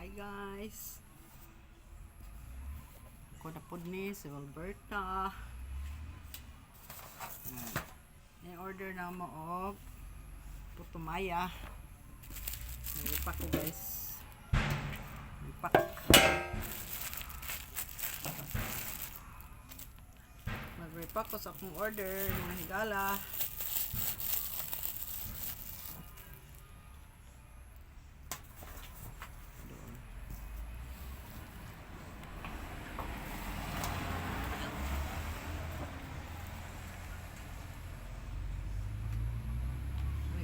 Hi guys. Ako na po ni si Alberta. Ni-order na mo og putumaya. Nag-repack ko guys. Nag-repack. Nag-repack ko sa akong order ng higala.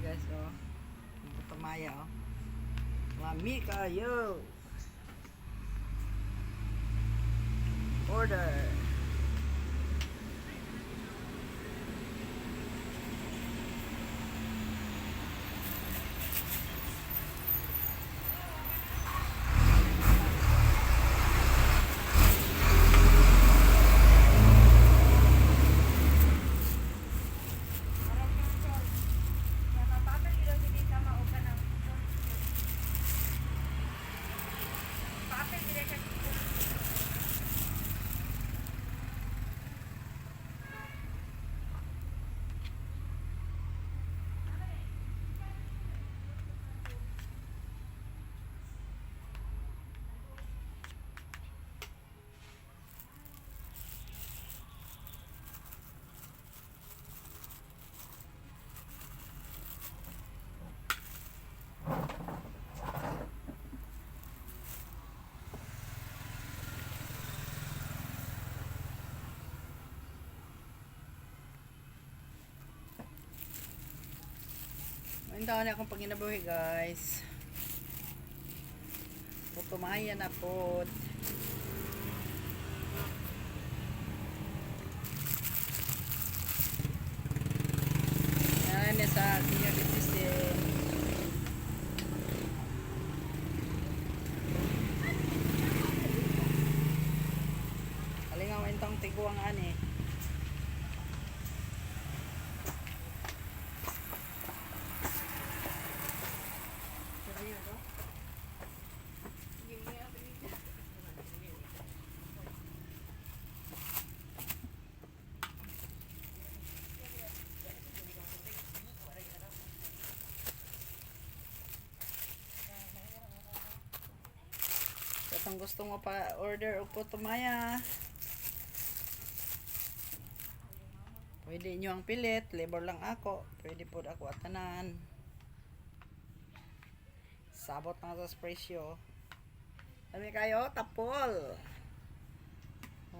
Guys, oh. Putumaya, oh. Lami kayo. Order. Ang taon na akong panginabuhi guys. Putumaya na po. Yan na sa senior citizen. Kalingaw intong tiguang ani. Kung gusto mo pa order o putumaya, pwede nyo ang pilit, labor lang ako, pwede po ako atanan, sabot na sa presyo. Lami kayo, tapol,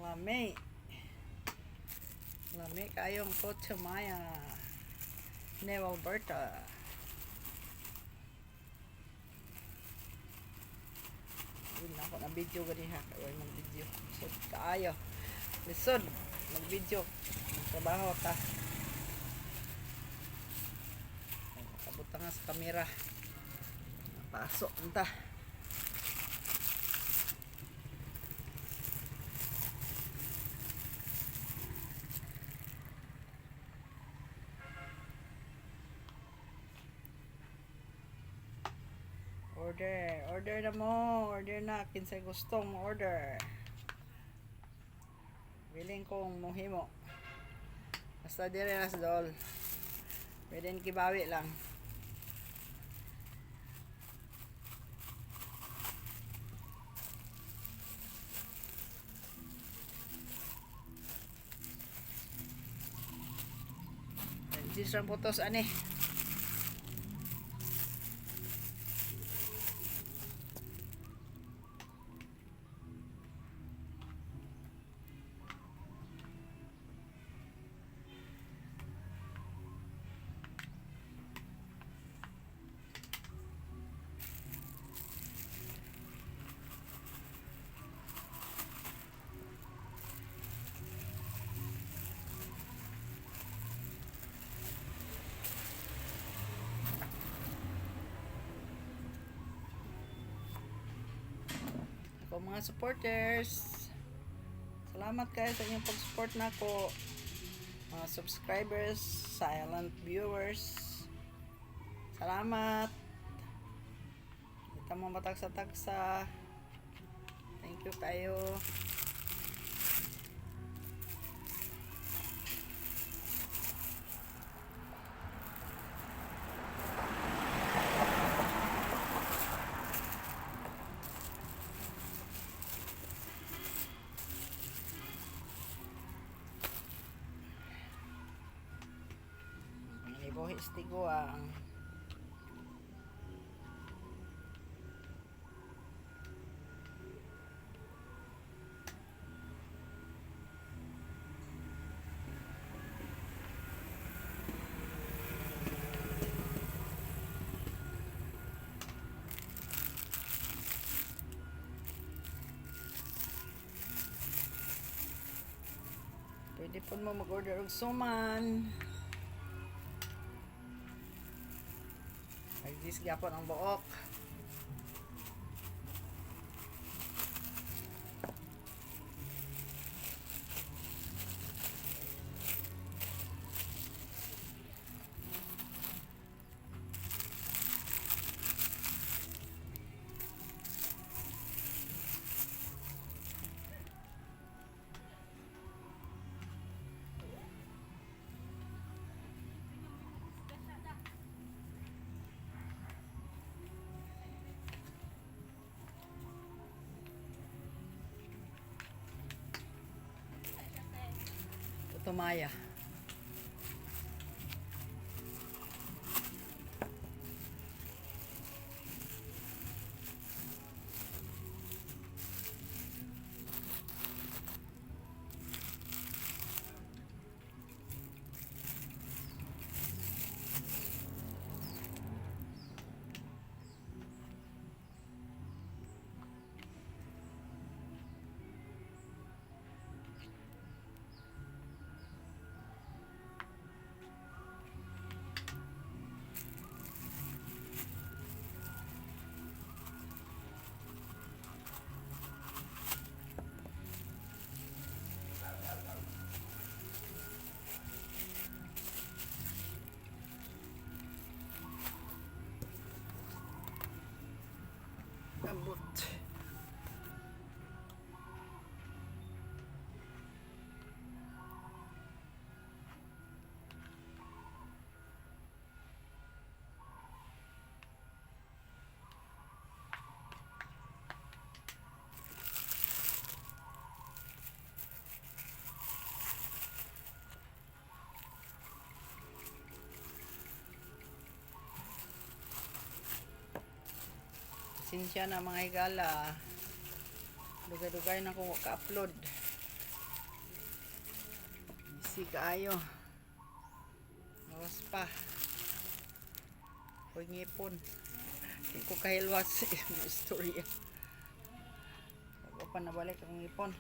lami kayong putumaya ni Alberta. Yun ako na video gani ha, kaya ng video lisod kaayo, lisod mag video, magtrabaho ta, makabot nga sa kamera, napasok ta. Order na mo, order na, kinsay gusto mo order. Willing kong muhimo. Basta dire nas dol. Pwede kibawi lang. Registrar photos ani. Mga supporters, salamat kayo sa inyong pag-support na ko. Mga subscribers, silent viewers, salamat. Tama matagsa-tagsa. Thank you kayo. Ibuhis tiguang. Pwede po mo mag-order og suman. Nagdis gyapon ang buok. Tumaya. Ambot. Sinsya na mga higala. Dugay-dugay na kung ka-upload. Busy kaayo. Lawas pa. Huwag ngipon. Hindi ko kahilwas yung istorya. Huwag pa nabalik ang ngipon.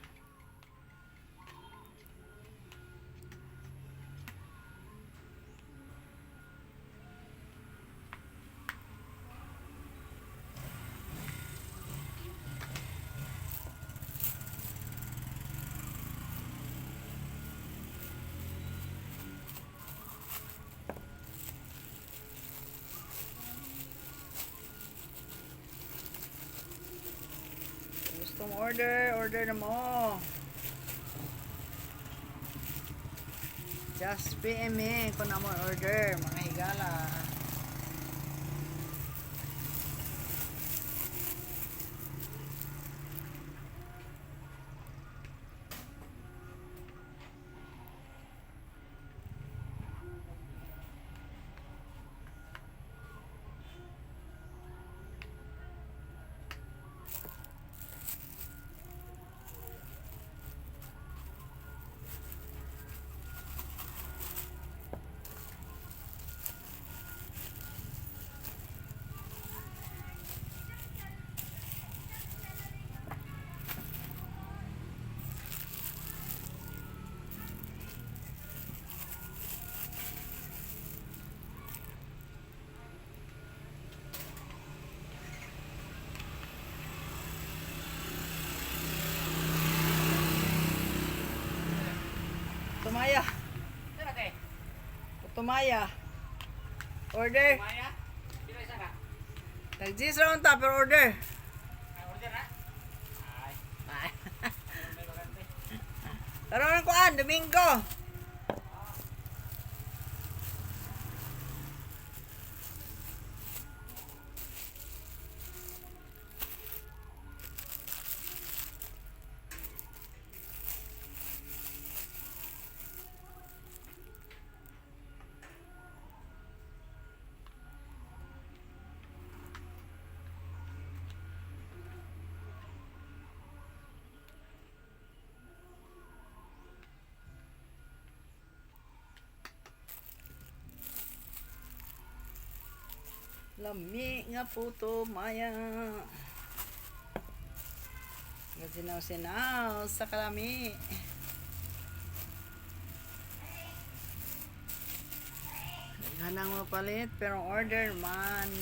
Gustong order na mo. Just PM me kung na mo order, mga higala. Tumaya. Tumaya. Order. Maya, sino isa ka? Tag-jis round ta per order. Order na? Ay, Ay. may bakante. Karon ko an Domingo. Lami nga puto maya. Sinaw-sinaw sa kalami. Naghanang mapalit pero order man.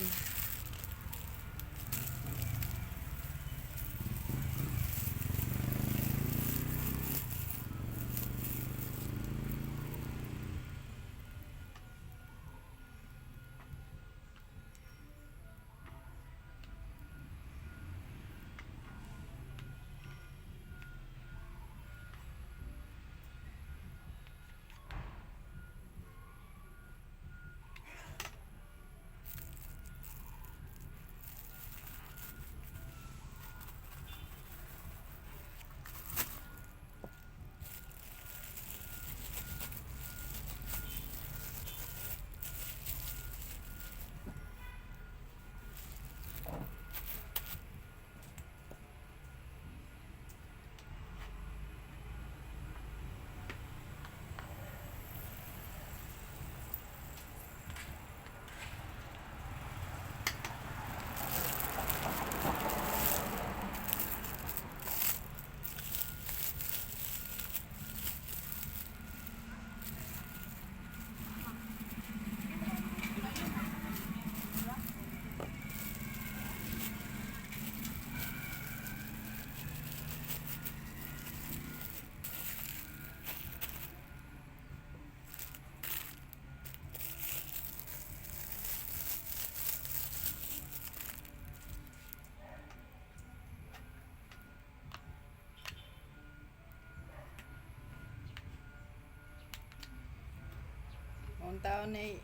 Ang taon ay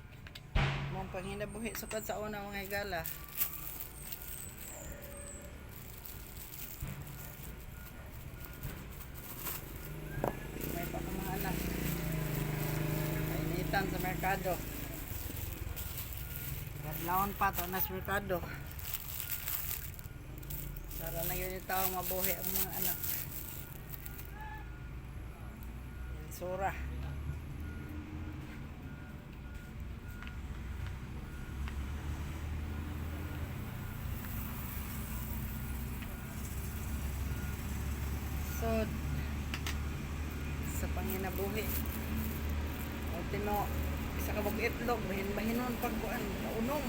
mong panghinabuhi sukad sa una mga higala. May pa ka mga anak. Kainitan sa merkado. Kadlawon pa to na sa merkado. Para na yun yung tao mabuhi ang mga anak. Sura. So, sa panginabuhi ultimo isa ka mag-itlog bahin-bahinon pagkuan kaunom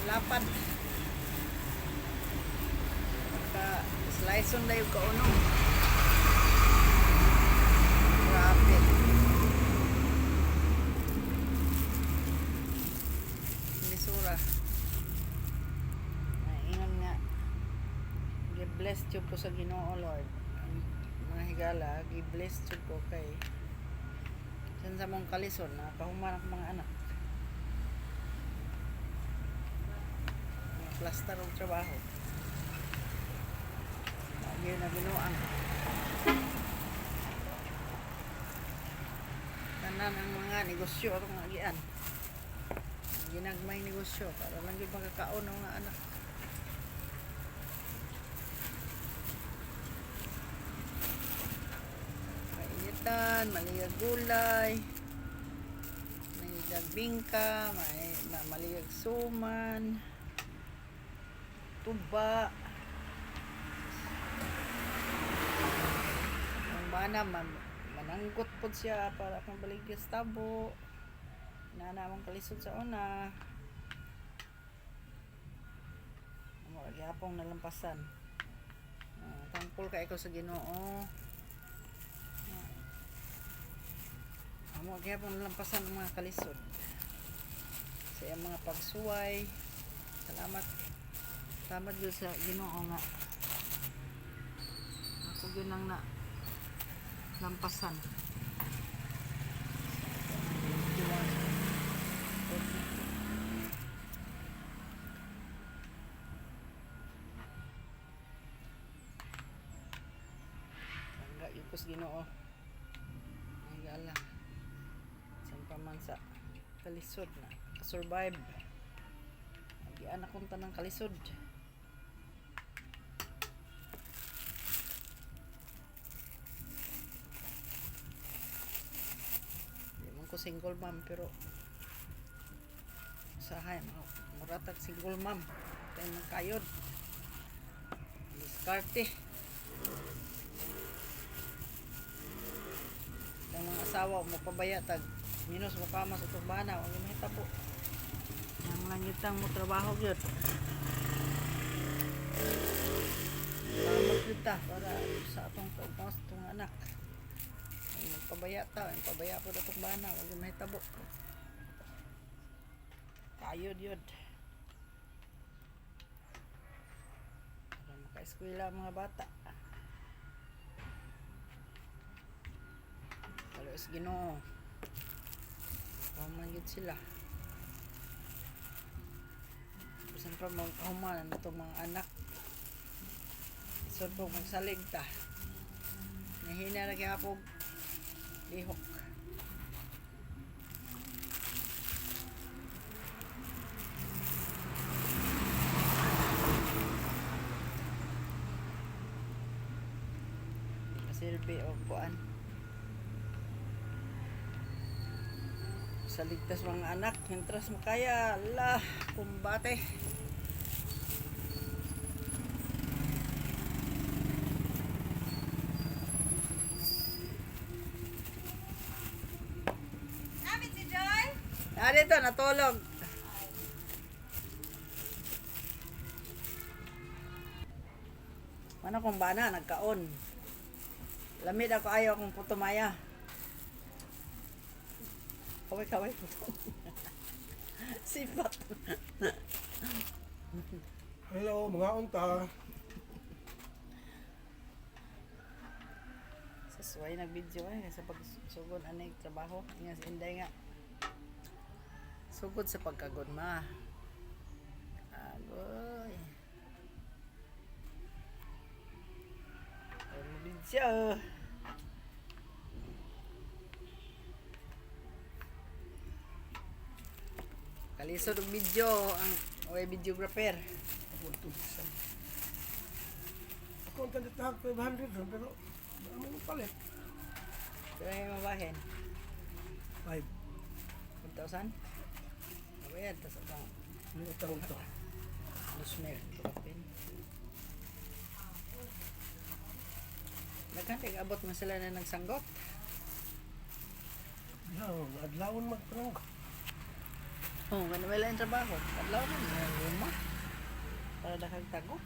lapad pagka slice on layo kaunom grabe misura ingon nga gi-bless jud ko sa Ginoo Lord ang mga higala gi-bless jud ko kay san sa mong kalison nakahuman ang mga anak mga plaster og trabaho lagi na binuang tanan ang mga negosyo atong mga agian ginagmay negosyo para lang gyud makakaon ang mga anak. Maligag gulay, maligag bingka, maligag suman, tuba. Ang bana mananggot po siya para kang baligyan sa tabo. Nanamang kalisod sa una. Magyapong nalampasan. Thankful ka ikaw sa Ginoo. Amo gyapon nalampasan ang mga kalisod sa iyang mga pagsuway. Salamat. Salamat yun sa Ginoo nga. Ako yun ang lampasan. Hangga yukos Ginoo. Ay gala. San pa man sa kalisod na survive. Agian akong tanang kalisod. Di man ko single mom pero usahay muratag single mom. Tayo ng kayod. Diskarte. Ang mga asawa mo pabaya tag minus mo kamas utong bana wag mo hitabo. Ang langitang mo trabaho gyud. Salamat kita para sa atong pagpas tong anak. Ang magpabaya ta, ang pabaya po atong bana wag mo hitabo. Kayod yun. Para maka-eskwela ang mga bata. Kalau is Ginoo. Kahuman yun sila. Bisan pa mga kahuman itong mga anak. Isod po magsalig ta. Nahina na kaya po lihok. Silbi o kuan. Sa ligtas mga anak, mientras makaya, Allah, kumbate. Namit si Joy? Dito, natulog. Ano kung bana, nagkaon. Lamid ako ayaw kung putumaya. Kaway-kaway po. Sipat. Hello, mga unta. Sasway nag-video sa pagsugod anay trabaho. Nga si Inday nga. Sugod sa pagkagod ma. Agoy. Ay, video. Kalisod og video ang videographer. Ako ang tanditahag 500 pero ano mo palit? Pero ay mabahin. 5. 1,000? Mabayad, tas ang Ano taon to? Lusmer. Nagkantig abot mo sila na nagsanggot. Yan, adlawon magprang. Oh, ganun wala yung trabaho. Adlaw mo, may luma. Para dakag tagok.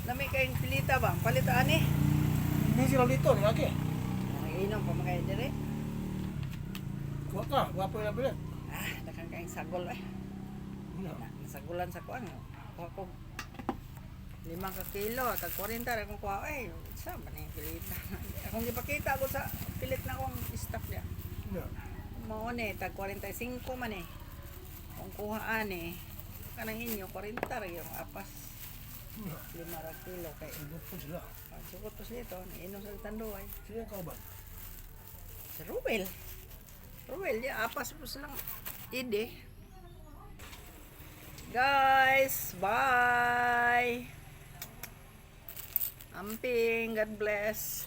Lami kayong pilita ba? Palitaan eh. Hindi sila dito, ni Ake. Nag-inom pa mga kayo dire. Kuha ka, wapo yung nabilit. Ah, dakang kayong sagol eh. Nasagulan sa kuwan. Kuha ko 5 ka kilo, tag 40 ra kung kuha eh. Sa man yung pilita. Akong gipakita ko sa pilit na akong stock niya. Yeah. Mao ni tag 45 man eh. Kung kuhaan eh. Kanang inyo 40 ra yung apas. 5 ra kilo kay Ibot po sila. sukot po siya ito. Inom sa tanduay. Sino yung kauban? Si Ruel. Ruel, ya apas po silang ide. Guys, bye. Amping, God bless.